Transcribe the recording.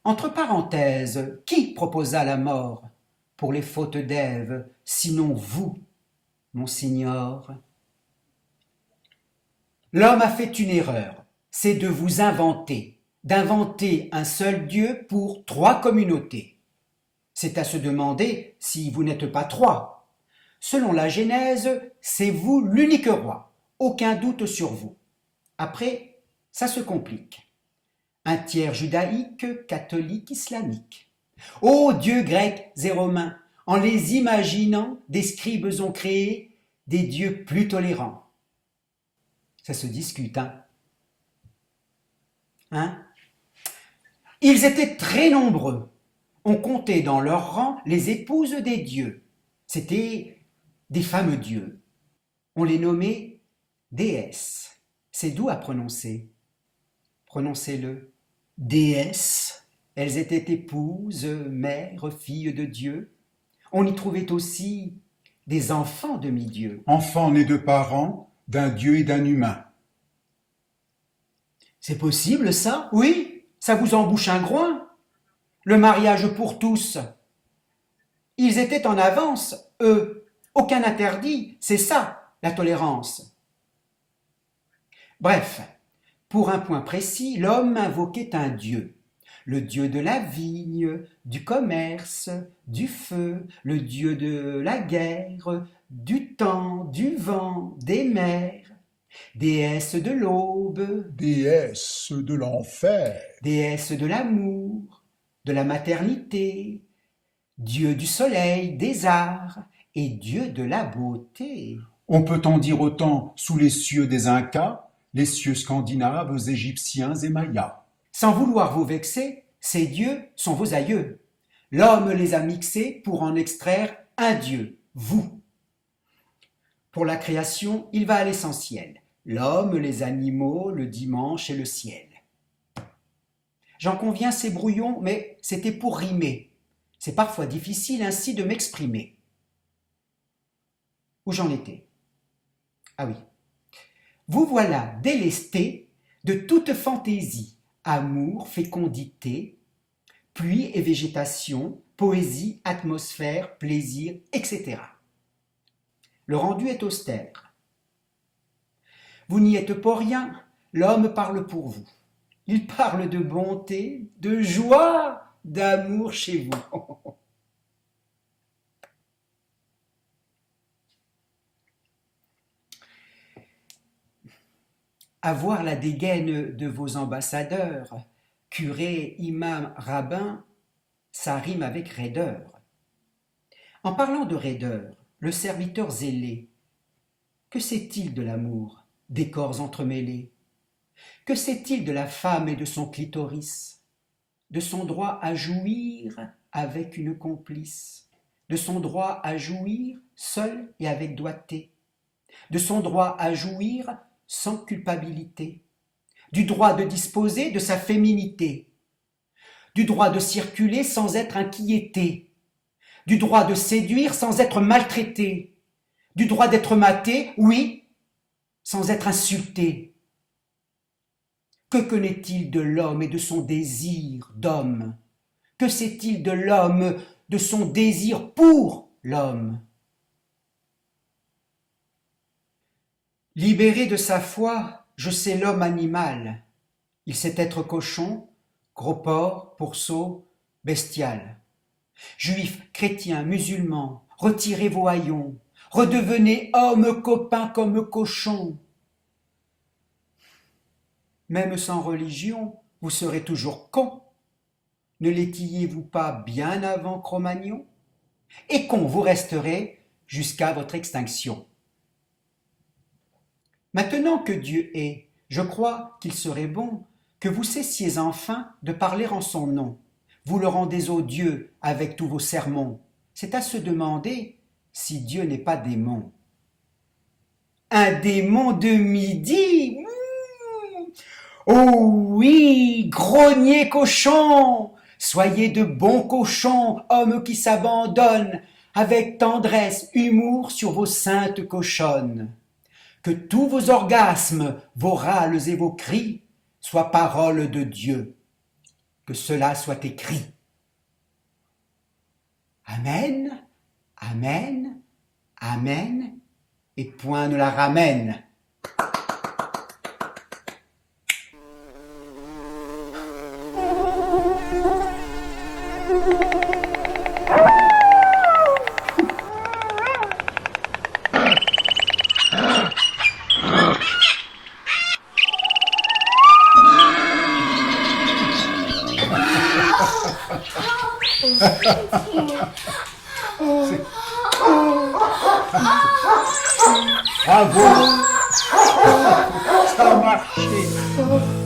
Entre parenthèses, qui proposa la mort pour les fautes d'Ève, sinon vous, Monsignor? L'homme a fait une erreur, c'est de vous inventer, d'inventer un seul Dieu pour 3 communautés. C'est à se demander si vous n'êtes pas 3. Selon la Genèse, c'est vous l'unique roi, aucun doute sur vous. Après, ça se complique. Un tiers judaïque, catholique, islamique. Ô dieux grecs et romains, en les imaginant, des scribes ont créé des dieux plus tolérants. Ça se discute, hein? Ils étaient très nombreux. On comptait dans leur rang les épouses des dieux. C'étaient des femmes dieux. On les nommait déesses. C'est doux à prononcer. Prononcez-le. Déesses. Elles étaient épouses, mères, filles de Dieu. On y trouvait aussi des enfants demi-dieux. Enfants nés de parents, d'un dieu et d'un humain. C'est possible, ça? Oui, ça vous embouche un groin. Le mariage pour tous. Ils étaient en avance, eux. Aucun interdit, c'est ça, la tolérance. Bref, pour un point précis, l'homme invoquait un dieu. Le dieu de la vigne, du commerce, du feu, le dieu de la guerre, du temps, du vent, des mers, déesse de l'aube, Déesse de l'enfer. déesse de l'amour, de la maternité, dieu du soleil, des arts et dieu de la beauté. On peut en dire autant sous les cieux des Incas, les cieux scandinaves, égyptiens et mayas. Sans vouloir vous vexer, ces dieux sont vos aïeux. L'homme les a mixés pour en extraire un dieu, vous. Pour la création, il va à l'essentiel. L'homme, les animaux, le dimanche et le ciel. J'en conviens, c'est brouillon, mais c'était pour rimer. C'est parfois difficile ainsi de m'exprimer. Où j'en étais? Ah oui. Vous voilà délesté de toute fantaisie, amour, fécondité, pluie et végétation, poésie, atmosphère, plaisir, etc. Le rendu est austère. Vous n'y êtes pour rien, l'homme parle pour vous. Il parle de bonté, de joie, d'amour chez vous. Avoir la dégaine de vos ambassadeurs, curés, imams, rabbins, ça rime avec raideur. En parlant de raideur, le serviteur zélé, que sait-il de l'amour, des corps entremêlés? Que sait-il de la femme et de son clitoris? De son droit à jouir avec une complice? De son droit à jouir seul et avec doigté? De son droit à jouir sans culpabilité? Du droit de disposer de sa féminité? Du droit de circuler sans être inquiété? Du droit de séduire sans être maltraité? Du droit d'être maté, oui, sans être insulté? Que connaît-il de l'homme et de son désir d'homme? Que sait-il de l'homme, de son désir pour l'homme? Libéré de sa foi, je sais l'homme animal. Il sait être cochon, gros porc, pourceau, bestial. Juifs, chrétiens, musulmans, retirez vos haillons, redevenez hommes copains comme cochons. Même sans religion, vous serez toujours con. Ne l'étayez-vous pas bien avant Cro-Magnon? Et con vous resterez jusqu'à votre extinction. Maintenant que Dieu est, je crois qu'il serait bon que vous cessiez enfin de parler en son nom. Vous le rendez odieux avec tous vos sermons. C'est à se demander si Dieu n'est pas démon. Un démon de midi? Oh oui, grognier cochon! Soyez de bons cochons, hommes qui s'abandonnent avec tendresse, humour sur vos saintes cochonnes. Que tous vos orgasmes, vos râles et vos cris soient paroles de Dieu. que cela soit écrit. Amen, amen, amen, et point ne la ramène. Bravo! Ça a marché!